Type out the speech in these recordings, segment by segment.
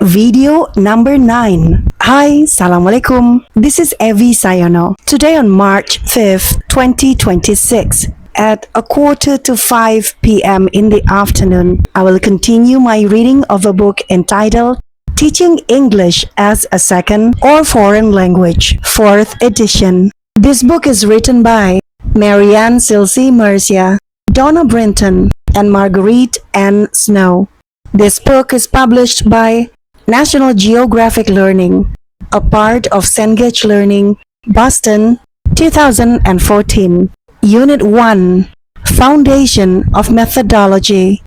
Video number 9. Hi, Assalamualaikum. This is Evi Sayono. Today on March 5th, 2026, at 4:45 p.m. in the afternoon, I will continue my reading of a book entitled Teaching English as a Second or Foreign Language, 4th edition. This book is written by Marianne Celce-Murcia, Donna Brinton, and Marguerite N. Snow. This book is published by National Geographic Learning, a part of Cengage Learning, Boston, 2014. Unit 1, Foundation of Methodology.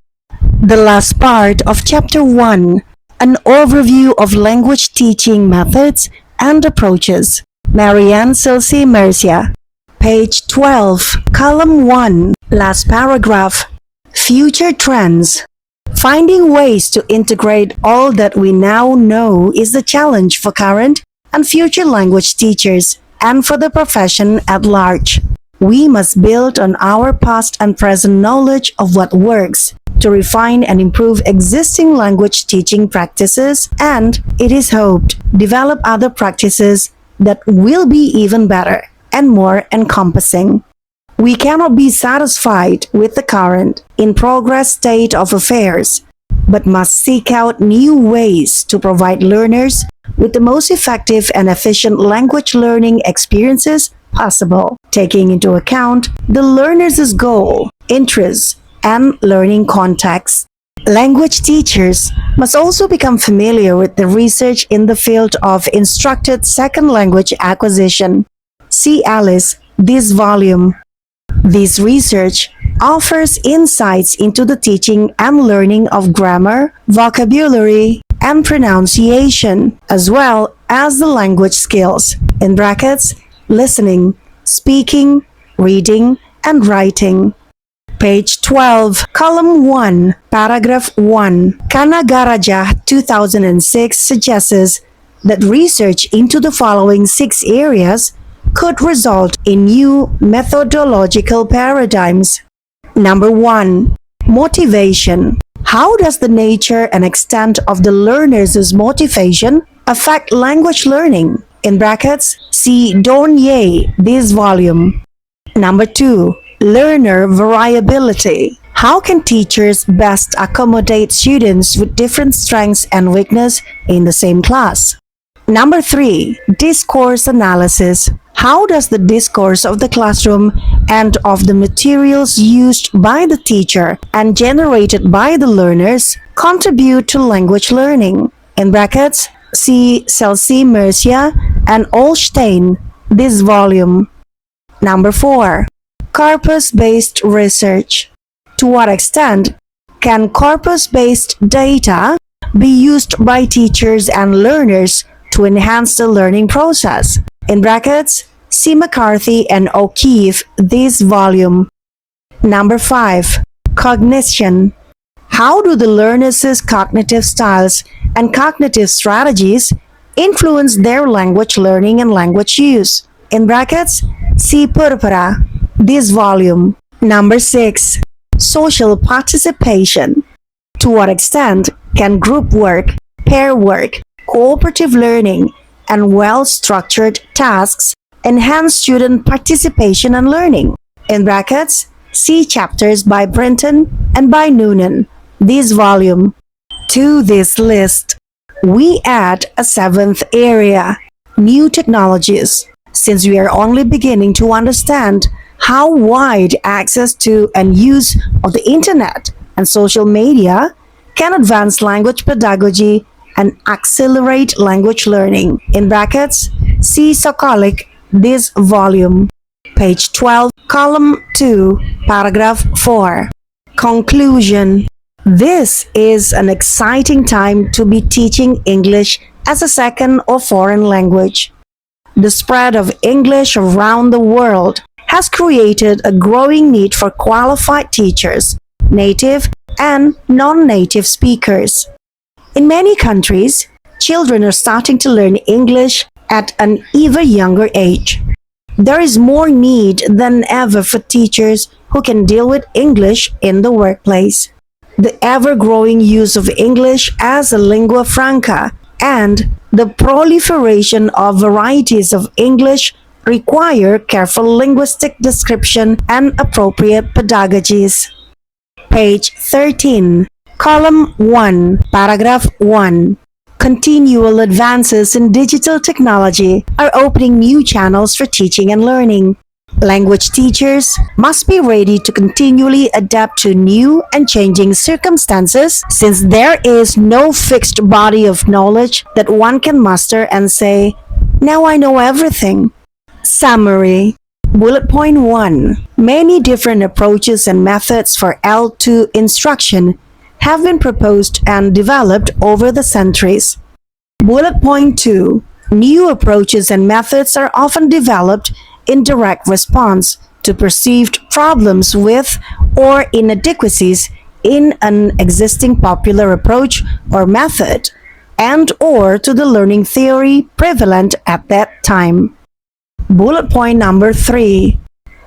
The last part of Chapter 1, an overview of language teaching methods and approaches. Marianne Celce-Murcia. Page 12, Column 1, last paragraph. Future trends. Finding ways to integrate all that we now know is the challenge for current and future language teachers and for the profession at large. We must build on our past and present knowledge of what works to refine and improve existing language teaching practices and, it is hoped, develop other practices that will be even better and more encompassing. We cannot be satisfied with the current, in-progress state of affairs, but must seek out new ways to provide learners with the most effective and efficient language learning experiences possible, taking into account the learner's goal, interests, and learning context. Language teachers must also become familiar with the research in the field of instructed second language acquisition. See Alice, this volume. This research offers insights into the teaching and learning of grammar, vocabulary, and pronunciation, as well as the language skills, in brackets, listening, speaking, reading, and writing. Page 12, Column 1, Paragraph 1. Kanagarajah 2006 suggests that research into the following 6 areas could result in new methodological paradigms. Number 1. Motivation. How does the nature and extent of the learner's motivation affect language learning? In brackets, see Dornier, this volume. Number 2. Learner variability. How can teachers best accommodate students with different strengths and weaknesses in the same class? Number 3. Discourse analysis. How does the discourse of the classroom and of the materials used by the teacher and generated by the learners contribute to language learning? In brackets, see Celce-Murcia and Olstein, this volume. Number 4. Corpus-based research. To what extent can corpus-based data be used by teachers and learners to enhance the learning process? In brackets, see McCarthy and O'Keefe, this volume. Number 5. Cognition. How do the learners' cognitive styles and cognitive strategies influence their language learning and language use? In brackets, see Purpura, this volume. Number 6. Social participation. To what extent can group work, pair work, cooperative learning, and well-structured tasks enhance student participation and learning? In brackets, see chapters by Brinton and by Noonan, this volume. To this list, we add a 7th area, new technologies, since we are only beginning to understand how wide access to and use of the internet and social media can advance language pedagogy and accelerate language learning. In brackets, see Sokolic, this volume. Page 12, Column 2, Paragraph 4. Conclusion. This is an exciting time to be teaching English as a second or foreign language. The spread of English around the world has created a growing need for qualified teachers, native and non-native speakers. In many countries, children are starting to learn English at an even younger age. There is more need than ever for teachers who can deal with English in the workplace. the ever-growing use of English as a lingua franca, and the proliferation of varieties of English require careful linguistic description and appropriate pedagogies. Page 13. Column 1, Paragraph 1. Continual advances in digital technology are opening new channels for teaching and learning. Language teachers must be ready to continually adapt to new and changing circumstances, since there is no fixed body of knowledge that one can master and say, "Now I know everything." Summary. Bullet point 1. Many different approaches and methods for L2 instruction have been proposed and developed over the centuries. Bullet point 2. New approaches and methods are often developed in direct response to perceived problems with or inadequacies in an existing popular approach or method, and or to the learning theory prevalent at that time. Bullet point number 3.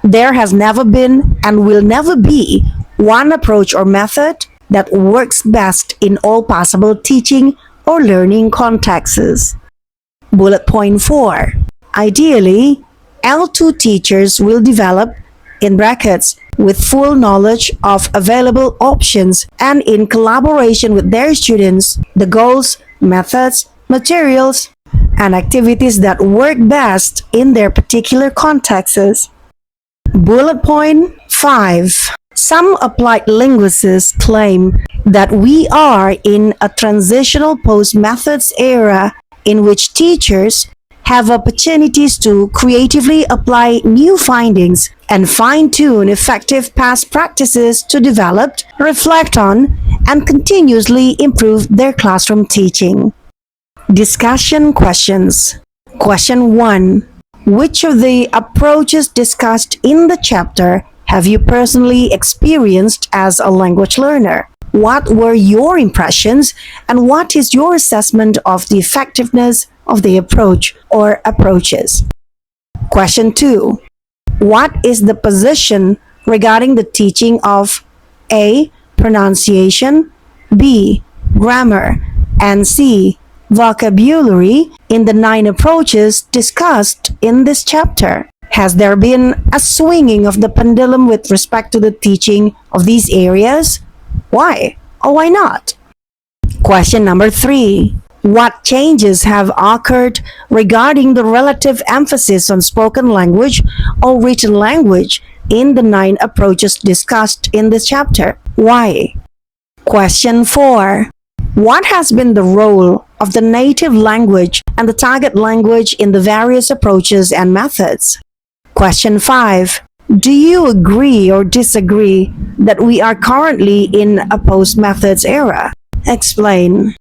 There has never been and will never be one approach or method that works best in all possible teaching or learning contexts. Bullet point 4. Ideally, L2 teachers will develop, in brackets, with full knowledge of available options and in collaboration with their students, the goals, methods, materials, and activities that work best in their particular contexts. Bullet point 5. Some applied linguists claim that we are in a transitional post-methods era in which teachers have opportunities to creatively apply new findings and fine-tune effective past practices to develop, reflect on, and continuously improve their classroom teaching. Discussion questions. Question 1. Which of the approaches discussed in the chapter have you personally experienced as a language learner? What were your impressions, and what is your assessment of the effectiveness of the approach or approaches? Question 2. What is the position regarding the teaching of A. Pronunciation, B. Grammar, and C. Vocabulary in the 9 approaches discussed in this chapter? Has there been a swinging of the pendulum with respect to the teaching of these areas? Why or why not? Question number 3. What changes have occurred regarding the relative emphasis on spoken language or written language in the 9 approaches discussed in this chapter? Why? Question 4. What has been the role of the native language and the target language in the various approaches and methods? Question 5. Do you agree or disagree that we are currently in a post-methods era? Explain.